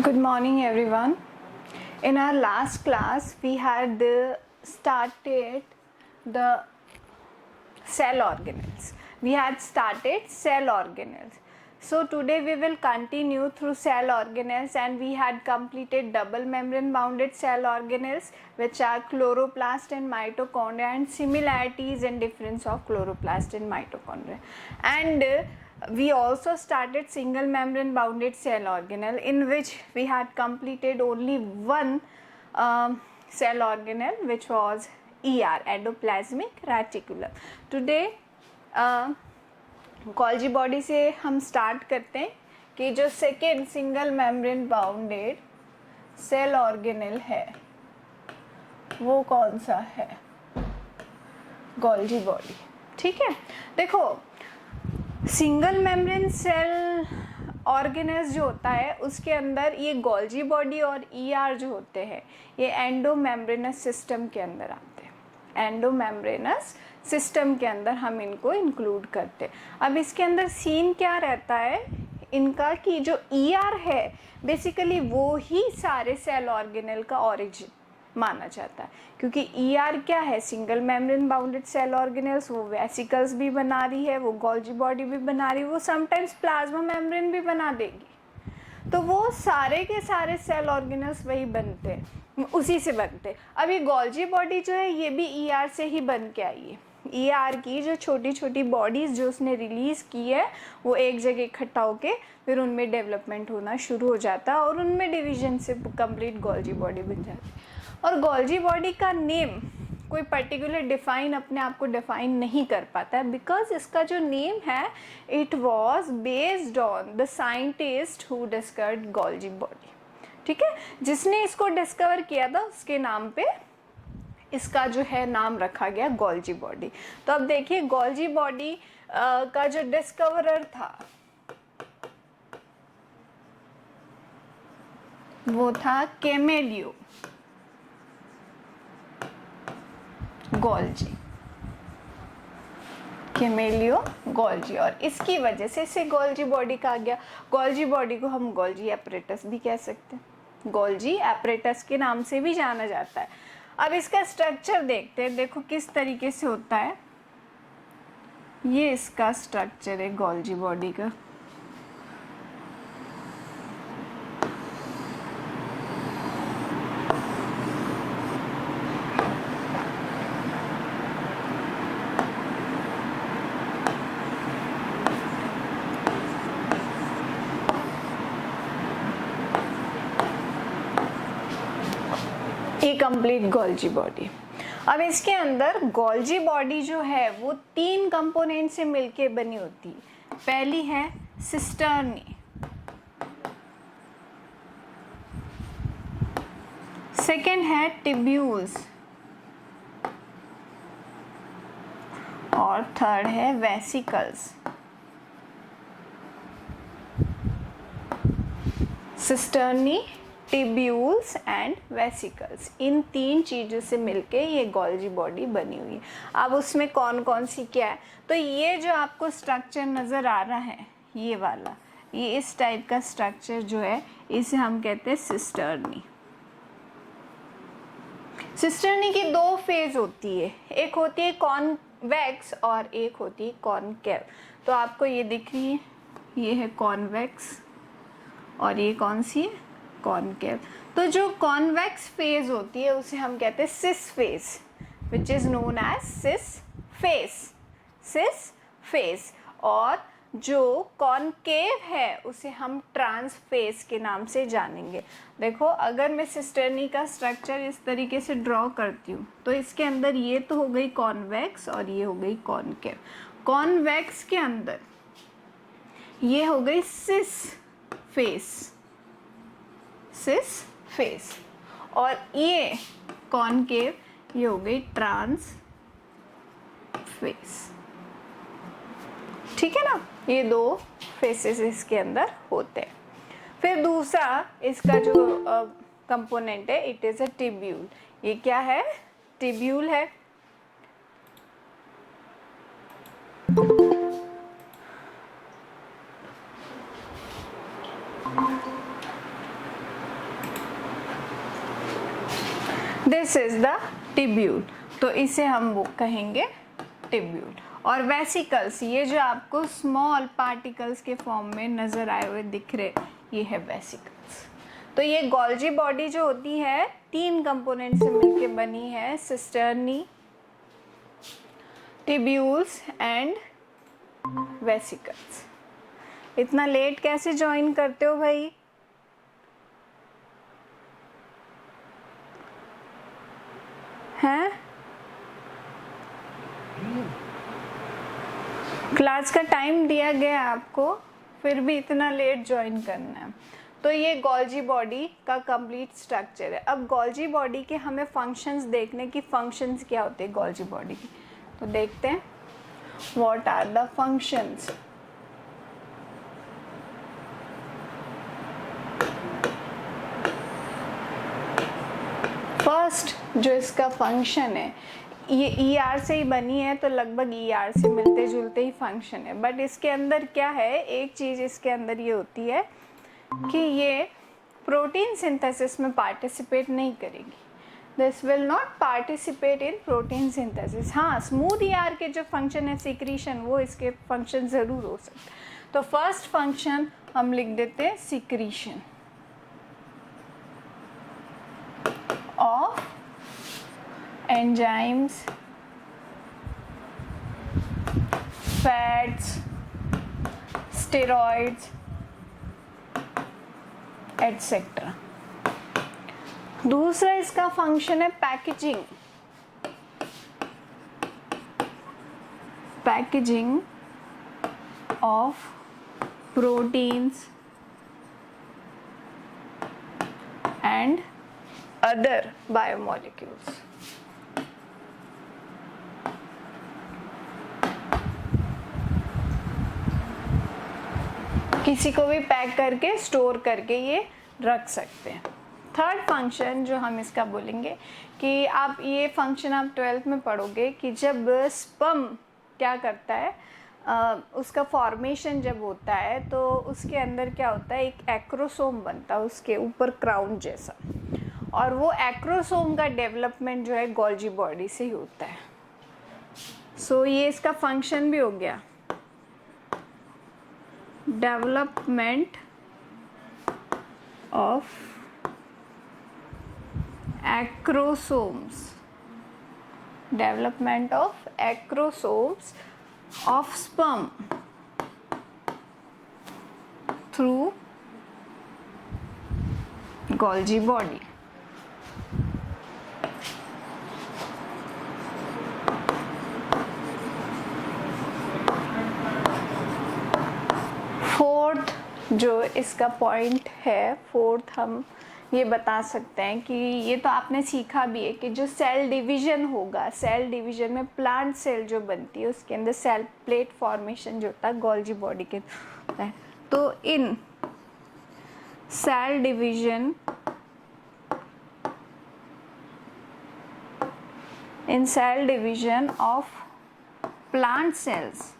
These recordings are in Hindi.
Good morning, everyone. In our last class, we had started the cell organelles. We had started cell organelles. So today we will continue through cell organelles, and we had completed double membrane bounded cell organelles, which are chloroplast and mitochondria, and similarities and difference of chloroplast and mitochondria. And we also started single membrane bounded cell organelle, in which we had completed only one cell organelle, which was ER, endoplasmic reticulum. Today Golgi body से हम स्टार्ट करते हैं कि जो second single membrane bounded cell organelle है वो कौन सा है, गोल्जी बॉडी. ठीक है, देखो सिंगल मेम्ब्रेन सेल ऑर्गेनेल्स जो होता है उसके अंदर ये गोल्जी बॉडी और ईआर जो होते हैं ये एंडोमेम्ब्रेनस सिस्टम के अंदर आते हैं. एंडोमेम्ब्रेनस सिस्टम के अंदर हम इनको इंक्लूड करते. अब इसके अंदर सीन क्या रहता है इनका कि जो ईआर है बेसिकली वो ही सारे सेल ऑर्गेनेल का ओरिजिन माना जाता है, क्योंकि ईआर क्या है, single membrane bounded cell organelles. वो वेसिकल्स भी बना रही है, वो गोल्जी बॉडी भी बना रही है, वो समटाइम्स प्लाज्मा मेम्ब्रेन भी बना देगी. तो वो सारे के सारे सेल ऑर्गेनेल्स वही बनते हैं, उसी से बनते हैं. अभी गोल्जी बॉडी जो है ये भी ईआर से ही बन के आई है. ईआर की जो छोटी छोटी बॉडीज जो उसने रिलीज की है वो एक जगह इकट्ठा होके फिर उनमें डेवलपमेंट होना शुरू हो जाता है और उनमें डिवीजन से कंप्लीट गोल्जी बॉडी बन जाती है. और गोल्जी बॉडी का नेम कोई पर्टिकुलर डिफाइन अपने आप को डिफाइन नहीं कर पाता है, बिकॉज इसका जो नेम है it was based on the scientist who discovered Golgi body. ठीक है, जिसने इसको डिस्कवर किया था उसके नाम पे इसका जो है नाम रखा गया गोल्जी बॉडी. तो अब देखिए गोल्जी बॉडी का जो डिस्कवरर था वो था कैमेलियो गोल्जी. कैमेलियो गोल्जी, और इसकी वजह से इसे गोल्जी बॉडी कहा गया. गोल्जी बॉडी को हम गोल्जी एपरेटस भी कह सकते हैं, गोल्जी एपरेटस के नाम से भी जाना जाता है. अब इसका स्ट्रक्चर देखते हैं, देखो किस तरीके से होता है. ये इसका स्ट्रक्चर है गोल्जी बॉडी का. Complete Golgi body. अब इसके अंदर गोल्जी बॉडी जो है वो तीन कंपोनेंट से मिलके बनी होती है. पहली है सिस्टर्नी, सेकेंड है टिब्यूल्स और थर्ड है vesicles. Cisternae, tubules and vesicles, इन तीन चीज़ों से मिलके ये गोल्जी बॉडी बनी हुई है. अब उसमें कौन कौन सी क्या है, तो ये जो आपको स्ट्रक्चर नज़र आ रहा है ये वाला, ये इस टाइप का स्ट्रक्चर जो है इसे हम कहते हैं सिस्टर्नी. सिस्टर्नी की दो फेज होती है, एक होती है कॉन्वेक्स और एक होती है कॉनकेव. तो आपको ये दिख रही है, ये है कॉन्वेक्स और ये कौन सी है, कॉनकेव. तो जो कॉन्वेक्स फेज होती है उसे हम कहते हैं cis phase, which is known as cis face, cis face. और जो कॉनकेव है उसे हम ट्रांस फेस के नाम से जानेंगे. देखो अगर मैं सिस्टर्नी का स्ट्रक्चर इस तरीके से ड्रॉ करती हूँ तो इसके अंदर ये तो हो गई कॉन्वेक्स और ये हो गई कॉनकेव. कॉन्वेक्स के अंदर ये हो गई सिस फेस, सिस फेस, और ये कॉनकेव ये हो गई ट्रांस फेस. ठीक है ना, ये दो फेसेस इसके अंदर होते हैं. फिर दूसरा इसका जो कंपोनेंट है इट इज अ टिब्यूल. ये क्या है, टिब्यूल है. दिस इज द टिब्यूल, तो इसे हम वो कहेंगे टिब्यूल। और वेसिकल्स, ये जो आपको स्मॉल पार्टिकल्स के फॉर्म में नजर आए हुए दिख रहे, ये है वेसिकल्स। तो ये गोल्जी बॉडी जो होती है 3 कंपोनेंट से मिलके बनी है, सिस्टर्नी, टिब्यूल्स एंड वेसिकल्स। इतना लेट कैसे ज्वाइन करते हो भाई? हैं? क्लास का टाइम दिया गया आपको, फिर भी इतना लेट ज्वाइन करना है। तो ये गोल्जी बॉडी का कंप्लीट स्ट्रक्चर है। अब गोल्जी बॉडी के हमें फंक्शंस देखने की, फंक्शंस क्या होते हैं गोल्जी बॉडी की, तो देखते हैं what are the functions. First जो इसका फंक्शन है, ये ER से ही बनी है तो लगभग ER से मिलते जुलते ही फंक्शन है, बट इसके अंदर क्या है, एक चीज इसके अंदर ये होती है कि ये प्रोटीन सिंथेसिस में पार्टिसिपेट नहीं करेगी। This will not participate in protein synthesis. हाँ, स्मूथ ER के जो फंक्शन है सिक्रीशन, वो इसके फंक्शन जरूर हो सकते। तो फर्स्ट फंक्शन हम लिख देते हैं secretion of enzymes, fats, steroids, etc. दूसरा इसका फंक्शन है packaging, packaging of proteins and other biomolecules. किसी को भी पैक करके स्टोर करके ये रख सकते हैं। थर्ड फंक्शन जो हम इसका बोलेंगे कि आप ये फंक्शन आप 12th में पढ़ोगे कि जब स्पर्म क्या करता है, उसका फॉर्मेशन जब होता है तो उसके अंदर क्या होता है, एक एक्रोसोम बनता है उसके ऊपर क्राउन जैसा, और वो एक्रोसोम का डेवलपमेंट जो है गोल्जी बॉडी से ही होता है। सो ये इसका फंक्शन भी हो गया, development of acrosomes, development of acrosomes of sperm through Golgi body. Fourth जो इसका पॉइंट है, फोर्थ हम ये बता सकते हैं कि ये तो आपने सीखा भी है कि जो सेल डिवीजन होगा, सेल डिवीजन में प्लांट सेल जो बनती है उसके अंदर सेल प्लेट फॉर्मेशन जो होता है गोल्जी बॉडी के होता है। तो in cell division, in cell division of plant cells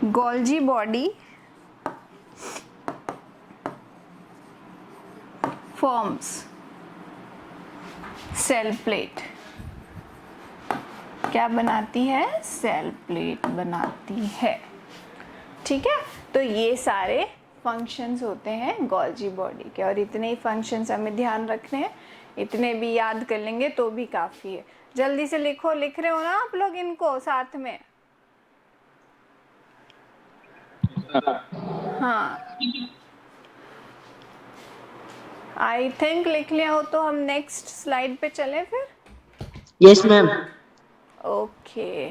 Golgi body forms cell plate. क्या बनाती है? सेल प्लेट बनाती है। ठीक है, तो ये सारे फंक्शंस होते हैं गोल्जी बॉडी के, और इतने ही फंक्शंस हमें ध्यान रखने हैं, इतने भी याद कर लेंगे तो भी काफी है। जल्दी से लिखो, लिख रहे हो ना आप लोग इनको साथ में? हाँ, आई थिंक लिख लिया हो तो हम नेक्स्ट स्लाइड पे चलें फिर। Yes ma'am. ओके,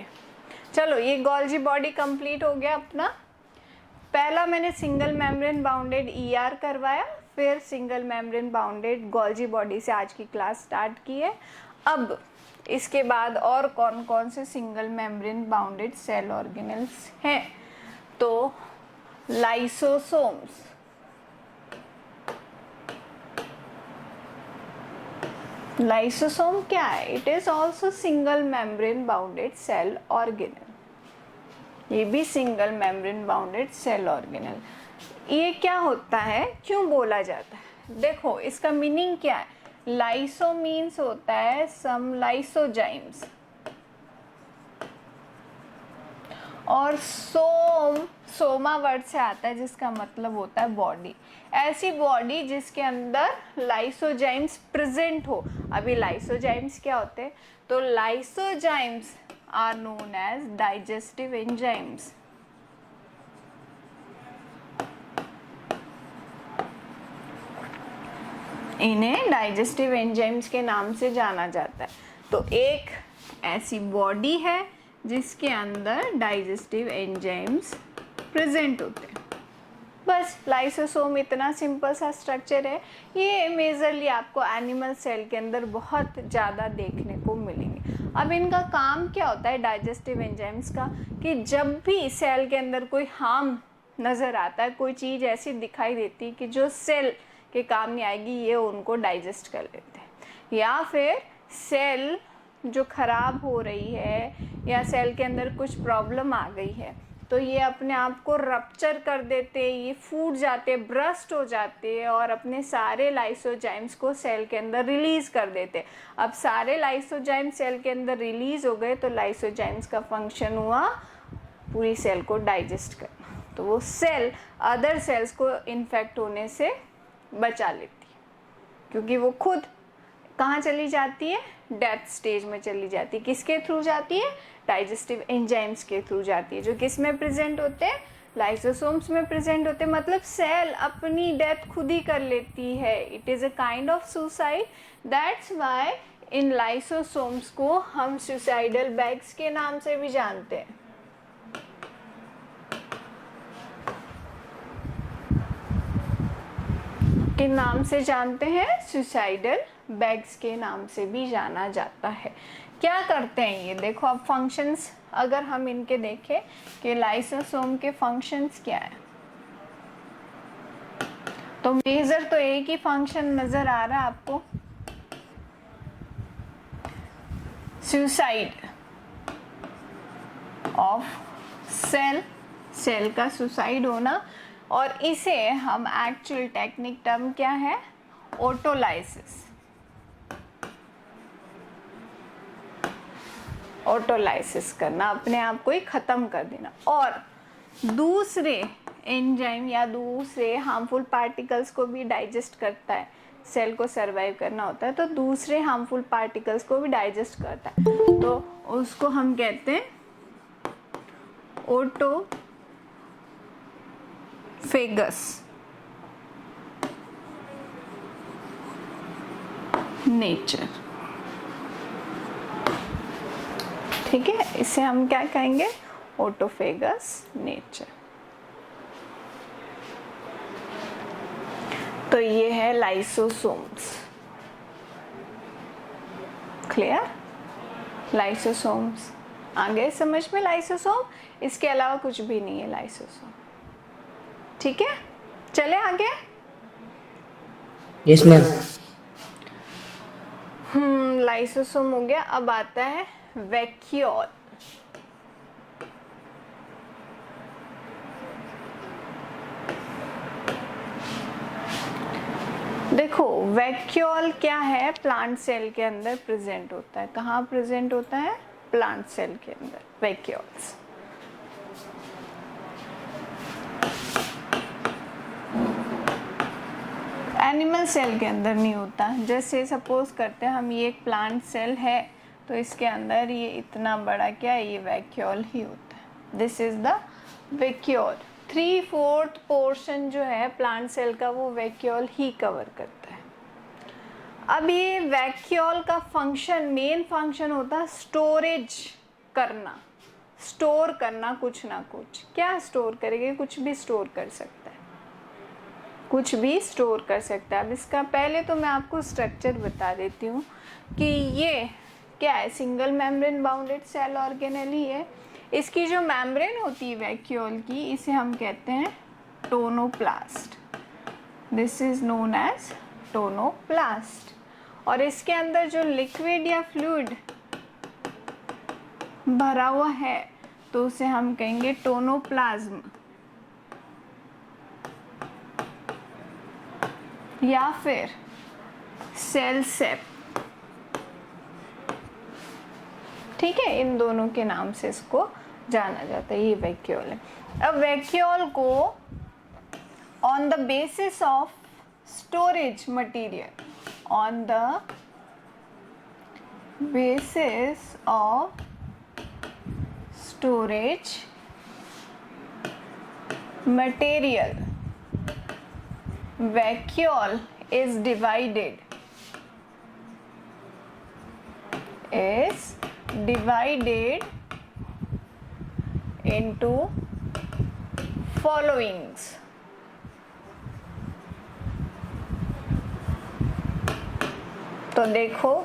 चलो ये गोल्जी बॉडी कंप्लीट हो गया अपना। पहला मैंने सिंगल मेम्ब्रेन बाउंडेड ER करवाया, फिर single membrane bounded Golgi body से आज की क्लास स्टार्ट की है। अब इसके बाद और कौन कौन से single membrane bounded cell organelles हैं? तो लाइसोसोम्स, लाइसोसोम क्या है? It is also single membrane bounded cell organelle. ये भी single membrane bounded cell organelle. ये क्या होता है, क्यों बोला जाता है? देखो इसका मीनिंग क्या है, लाइसो मीन्स होता है सम लाइसोजाइम्स, और सोमा वर्ड से आता है जिसका मतलब होता है बॉडी, ऐसी बॉडी जिसके अंदर लाइसोजाइम्स प्रेजेंट हो। अभी लाइसोजाइम्स क्या होते हैं, तो lysozymes are known as digestive enzymes. इन्हें डाइजेस्टिव एंजाइम्स के नाम से जाना जाता है। तो एक ऐसी बॉडी है जिसके अंदर डाइजेस्टिव एंजाइम्स प्रेजेंट होते हैं। बस लाइसोसोम इतना सिंपल सा स्ट्रक्चर है। ये मेजरली आपको एनिमल सेल के अंदर बहुत ज़्यादा देखने को मिलेंगे। अब इनका काम क्या होता है डाइजेस्टिव एंजाइम्स का, कि जब भी सेल के अंदर कोई हार्म नज़र आता है, कोई चीज़ ऐसी दिखाई देती है कि जो सेल के काम नहीं आएगी, ये उनको डाइजेस्ट कर लेते हैं। या फिर सेल जो ख़राब हो रही है या सेल के अंदर कुछ प्रॉब्लम आ गई है, तो ये अपने आप को रप्चर कर देते, ये फूट जाते, ब्रस्ट हो जाते और अपने सारे लाइसोजाइम्स को सेल के अंदर रिलीज़ कर देते। अब सारे लाइसोजाइम सेल के अंदर रिलीज़ हो गए तो लाइसोजाइम्स का फंक्शन हुआ पूरी सेल को डाइजेस्ट करना। तो वो सेल अदर सेल्स को इन्फेक्ट होने से बचा लेती है, क्योंकि वो खुद कहाँ चली जाती है, डेथ स्टेज में चली जाती है। किसके थ्रू जाती है, डाइजेस्टिव एंजाइम्स के थ्रू जाती है, जो किस में प्रेजेंट होते हैं, लाइसोसोम्स में प्रेजेंट होते हैं। मतलब सेल अपनी डेथ खुद ही कर लेती है। It is a kind of suicide, that's why in lysosomes को हम सुसाइडल बैग्स के नाम से भी जानते हैं। के नाम से जानते हैं, सुसाइडल बैग्स के नाम से भी जाना जाता है। क्या करते हैं ये, देखो अब फंक्शंस अगर हम इनके देखें कि लाइसोसोम के फंक्शंस क्या है, तो मेजर तो एक ही फंक्शन नजर आ रहा है आपको, सुसाइड ऑफ सेल, सेल का सुसाइड होना। और इसे हम एक्चुअल टेक्निक टर्म क्या है, ऑटोलाइसिस, ऑटोलाइसिस करना, अपने आप को ही खत्म कर देना। और दूसरे एंजाइम या दूसरे हार्मफुल पार्टिकल्स को भी डाइजेस्ट करता है। सेल को सरवाइव करना होता है तो दूसरे हार्मफुल पार्टिकल्स को भी डाइजेस्ट करता है, तो उसको हम कहते हैं ऑटोफेगस नेचर। ठीक है, इसे हम क्या कहेंगे, ऑटोफेगस नेचर। तो ये है लाइसोसोम्स। क्लियर, लाइसोसोम्स आ गए समझ में। लाइसोसोम इसके अलावा कुछ भी नहीं है लाइसोसोम। ठीक है, चले आगे। Yes ma'am. लाइसोसोम हो गया। अब आता है वैक्यूल। देखो वैक्यूल क्या है, प्लांट सेल के अंदर प्रेजेंट होता है। कहाँ प्रेजेंट होता है, प्लांट सेल के अंदर वैक्यूल्स। एनिमल सेल के अंदर नहीं होता। जैसे सपोज करते हैं हम, ये एक प्लांट सेल है तो इसके अंदर ये इतना बड़ा क्या है, ये वैक्यूल ही होता है। This is the vacuole. 3/4 portion जो है प्लांट सेल का वो वैक्यूल ही कवर करता है। अब ये वैक्यूल का फंक्शन, मेन फंक्शन होता है स्टोरेज करना, स्टोर करना कुछ ना कुछ। क्या स्टोर करेंगे, कुछ भी स्टोर कर सकता है, कुछ भी स्टोर कर सकता है। अब इसका पहले तो मैं आपको स्ट्रक्चर बता देती हूँ कि ये क्या है, single membrane bounded cell organelle ही है। इसकी जो मेम्ब्रेन होती है वैक्यूल की, इसे हम कहते हैं tonoplast. This is known as tonoplast. और इसके अंदर जो लिक्विड या फ्लूइड भरा हुआ है तो उसे हम कहेंगे टोनोप्लाज्म या फिर सेल सेप, ठीक है, इन दोनों के नाम से इसको जाना जाता है। ये वैक्यूल है। अब वैक्यूल को on the basis of storage material, on the basis of storage material, vacuole is divided into followings. तो देखो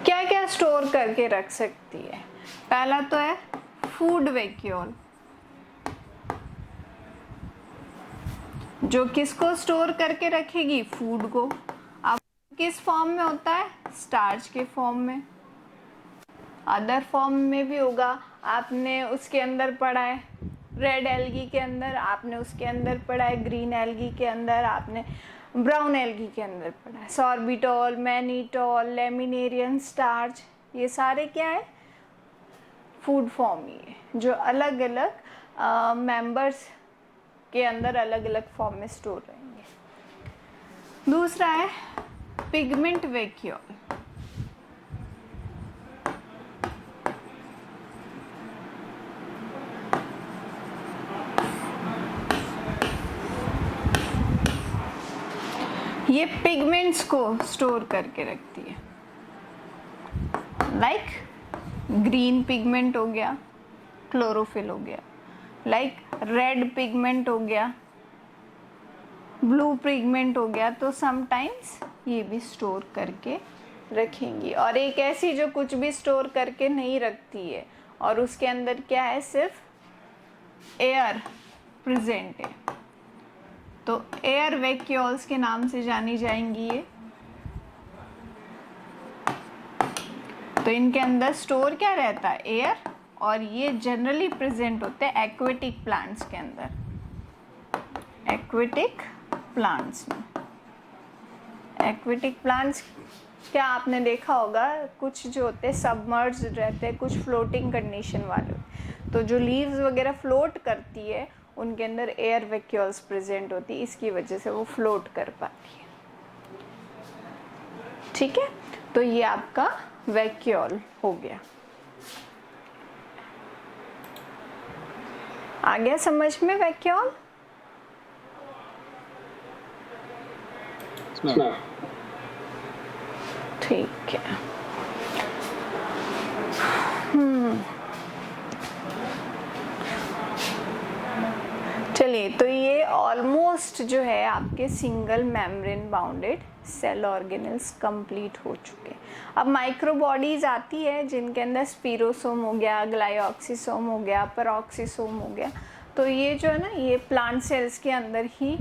क्या क्या स्टोर करके रख सकती है। पहला तो है फूड वैक्यूल, जो किसको स्टोर करके रखेगी, फूड को। अब किस फॉर्म में होता है, स्टार्च के फॉर्म में, अदर फॉर्म में भी होगा। आपने उसके अंदर पढ़ा है रेड एल्गी के अंदर, आपने उसके अंदर पढ़ा है ग्रीन एल्गी के अंदर, आपने ब्राउन एल्गी के अंदर पढ़ा है सॉर्बिटॉल, मैनीटॉल, लेमिनेरियन स्टार्च। ये सारे क्या है, फूड फॉर्म ही है, जो अलग अलग मेंबर्स के अंदर अलग अलग फॉर्म में स्टोर रहेंगे। दूसरा है पिगमेंट वैक्यूल। ये पिगमेंट्स को स्टोर करके रखती है, लाइक ग्रीन पिगमेंट हो गया, क्लोरोफिल हो गया, लाइक रेड पिगमेंट हो गया, ब्लू पिगमेंट हो गया। तो समटाइम्स ये भी स्टोर करके रखेंगी। और एक ऐसी जो कुछ भी स्टोर करके नहीं रखती है और उसके अंदर क्या है, सिर्फ एयर प्रेजेंट है, तो एयर वैक्यूल्स के नाम से जानी जाएंगी ये। तो इनके अंदर स्टोर क्या रहता है, एयर, और ये जनरली प्रेजेंट होते हैं एक्वेटिक प्लांट्स के अंदर, एक्वेटिक प्लांट्स में। एक्वेटिक प्लांट्स क्या आपने देखा होगा, कुछ जो होते हैं सबमर्ज रहते हैं, कुछ फ्लोटिंग कंडीशन वाले। तो जो लीव्स वगैरह फ्लोट करती है उनके अंदर एयर वैक्यूल्स प्रेजेंट होती है, इसकी वजह से वो फ्लोट कर पाती है। ठीक है, तो ये आपका वैक्यूल हो गया। आ गया समझ में वैक्यूल? ठीक है। चलिए, तो ये ऑलमोस्ट जो है आपके single membrane bounded cell organelles complete हो चुके। अब माइक्रो बॉडीज आती है जिनके अंदर स्पीरोसोम हो गया, ग्लाइऑक्सीसोम हो गया, पेरोक्सीसोम हो गया। तो ये जो है ना, ये प्लांट सेल्स के अंदर ही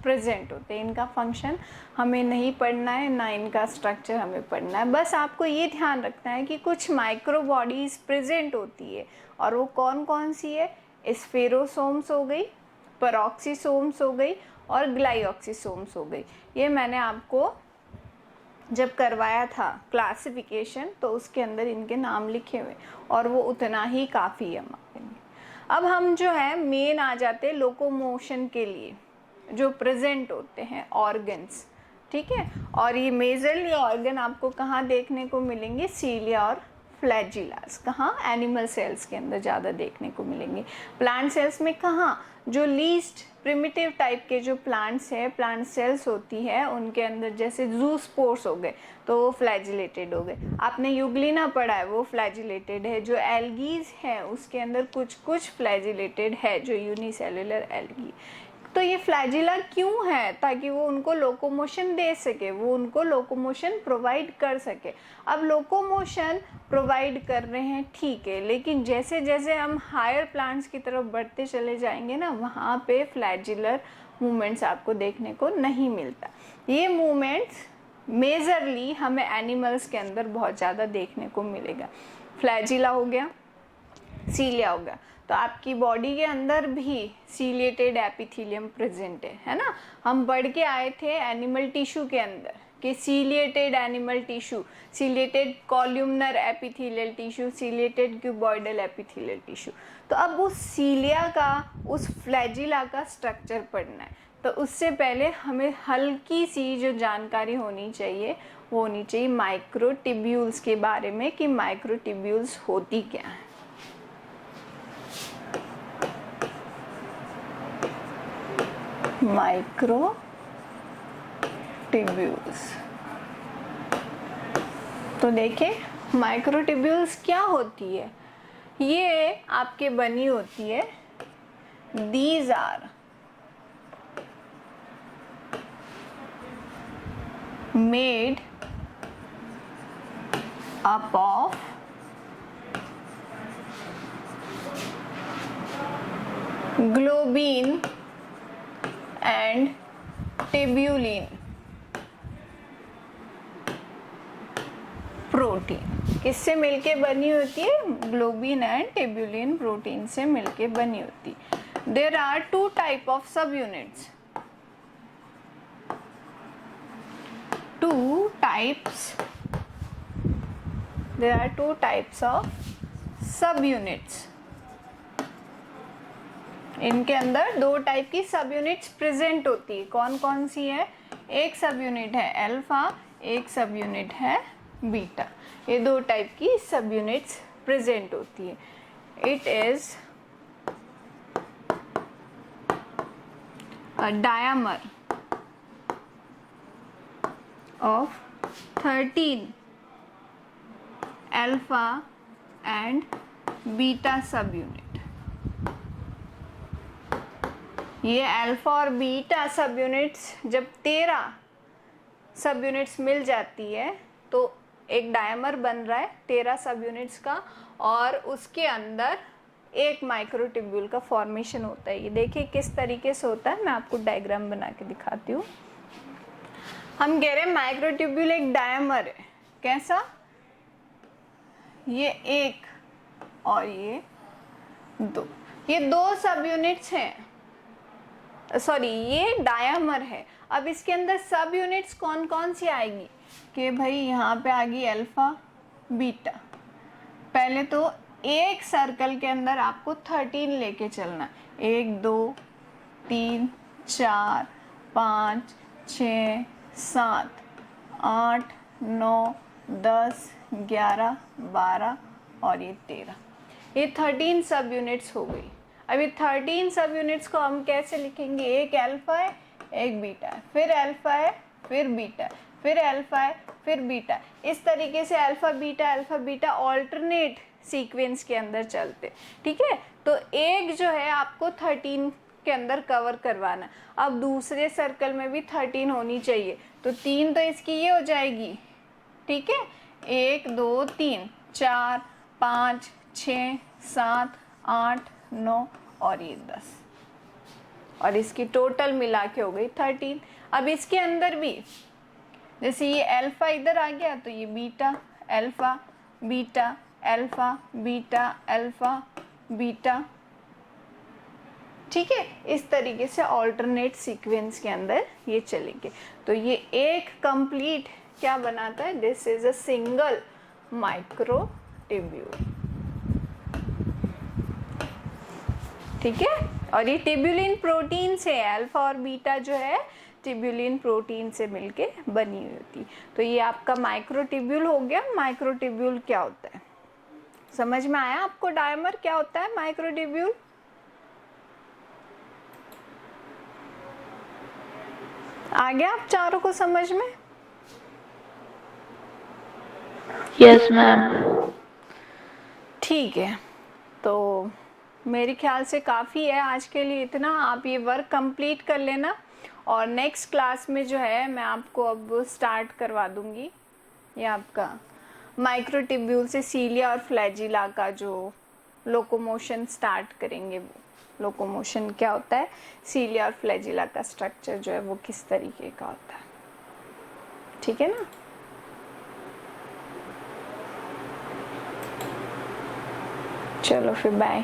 प्रेजेंट होते हैं। इनका फंक्शन हमें नहीं पढ़ना है, ना इनका स्ट्रक्चर हमें पढ़ना है। बस आपको ये ध्यान रखना है कि कुछ माइक्रो बॉडीज प्रेजेंट होती है, और वो कौन कौन सी है, स्फेरोसोम्स हो गई, पेरोक्सीसोम्स हो गई और ग्लाइऑक्सीसोम्स हो गई। ये मैंने आपको जब करवाया था क्लासिफिकेशन, तो उसके अंदर इनके नाम लिखे हुए, और वो उतना ही काफ़ी है हमारे लिए। अब हम जो है मेन आ जाते हैं लोकोमोशन के लिए जो प्रेजेंट होते हैं ऑर्गन्स। ठीक है, और ये मेजरली ऑर्गन आपको कहाँ देखने को मिलेंगे, सीलिया और फ्लैजिलास। कहाँ, एनिमल सेल्स के अंदर ज़्यादा देखने को मिलेंगे। प्लांट सेल्स में कहाँ, जो लीस्ट प्रिमिटिव टाइप के जो प्लांट्स है, प्लांट सेल्स होती है, उनके अंदर जैसे जूस्पोर्स हो गए तो वो फ्लैजिलेटेड हो गए। आपने यूग्लिना पढ़ा है, वो फ्लैजिलेटेड है। जो एल्गीज है उसके अंदर कुछ कुछ फ्लैजिलेटेड है, जो यूनिसेलुलर एल्गी। तो ये फ्लैजिला क्यों है, ताकि वो उनको लोकोमोशन दे सके, वो उनको लोकोमोशन प्रोवाइड कर सके। अब लोकोमोशन प्रोवाइड कर रहे हैं, ठीक है, लेकिन जैसे जैसे हम हायर प्लांट्स की तरफ बढ़ते चले जाएंगे ना, वहाँ पे फ्लैजिलर मूवमेंट्स आपको देखने को नहीं मिलता। ये मूवमेंट्स मेजरली हमें एनिमल्स के अंदर बहुत ज़्यादा देखने को मिलेगा। फ्लैजिला हो गया, सीलिया हो गया। तो आपकी बॉडी के अंदर भी सीलिएटेड एपिथेलियम प्रेजेंट है ना। हम पढ़ के आए थे एनिमल टिश्यू के अंदर कि ciliated animal tissue, ciliated columnar epithelial tissue, ciliated cuboidal epithelial tissue. तो अब उस सीलिया का, उस फ्लैजिला का स्ट्रक्चर पढ़ना है। तो उससे पहले हमें हल्की सी जो जानकारी होनी चाहिए वो होनी चाहिए माइक्रोट्यूब्यूल्स के बारे में, कि माइक्रोट्यूब्यूल्स होती क्या है। माइक्रोट्यूब्यूल्स, तो देखिए माइक्रोट्यूब्यूल्स क्या होती है। ये आपके बनी होती है, these are made up of globin and tubulin protein. किससे मिलके बनी होती है? ग्लोबिन एंड ट्यूब्यूलिन प्रोटीन से मिलके बनी होती है। There are two type of subunits, there are two types of subunits। इनके अंदर दो टाइप की सब यूनिट्स प्रेजेंट होती है। कौन कौन सी है? एक सब यूनिट है अल्फा, एक सब यूनिट है बीटा। ये दो टाइप की सब यूनिट्स प्रेजेंट होती है। It is a diameter of 13 alpha and beta सब यूनिट। ये अल्फा और बीटा सब यूनिट्स जब 13 सब यूनिट्स मिल जाती है तो एक डायमीटर बन रहा है 13 सब यूनिट्स का, और उसके अंदर एक माइक्रोट्यूब्यूल का फॉर्मेशन होता है। ये देखिए किस तरीके से होता है, मैं आपको डायग्राम बना के दिखाती हूँ। हम कह रहे हैं माइक्रोट्यूब्यूल एक डायमीटर है। कैसा? ये एक और ये दो, ये दो सब यूनिट्स हैं। सॉरी, ये डायमीटर है। अब इसके अंदर सब यूनिट्स कौन कौन सी आएगी? कि भाई यहाँ पे आ गई अल्फा बीटा। पहले तो एक सर्कल के अंदर आपको 13 लेके चलना। 1 2 3 4 5 6 7 8 9 10 11 12 और ये 13। ये 13 सब यूनिट्स हो गई। अभी 13 सब यूनिट्स को हम कैसे लिखेंगे? एक अल्फा है, एक बीटा है, फिर अल्फा है, फिर बीटा है, फिर अल्फा है, फिर बीटा है। इस तरीके से अल्फा बीटा ऑल्टरनेट सीक्वेंस के अंदर चलते। ठीक है, तो एक जो है आपको 13 के अंदर कवर करवाना। अब दूसरे सर्कल में भी 13 होनी चाहिए, तो 3 तो इसकी ये हो जाएगी। ठीक है, 1 2 3 4 5 6 7 8 9 और ये 10, और इसकी टोटल मिला के हो गई 13। अब इसके अंदर भी जैसे ये अल्फा इधर आ गया तो ये beta alpha beta alpha beta alpha beta. ठीक है, इस तरीके से ऑल्टरनेट सीक्वेंस के अंदर ये चलेंगे। तो ये एक कंप्लीट क्या बनाता है? This is a single microtubule. ठीक है, और ये ट्यूब्यूलिन प्रोटीन से, अल्फा और बीटा जो है ट्यूब्यूलिन प्रोटीन से मिलके बनी हुई होती। तो ये आपका माइक्रोट्यूब्यूल हो गया। माइक्रोट्यूब्यूल क्या होता है समझ में आया आपको? डायमीटर क्या होता है माइक्रोट्यूब्यूल? आ गया आप चारों को समझ में? Yes ma'am. ठीक है, तो मेरे ख्याल से काफ़ी है आज के लिए इतना। आप ये वर्क कंप्लीट कर लेना, और नेक्स्ट क्लास में जो है मैं आपको अब स्टार्ट करवा दूंगी ये आपका माइक्रोट्यूब्यूल से सीलिया और फ्लैजिला का जो लोकोमोशन स्टार्ट करेंगे। वो लोकोमोशन क्या होता है, सीलिया और फ्लैजिला का स्ट्रक्चर जो है वो किस तरीके का होता है। ठीक है ना? चलो फिर बाय।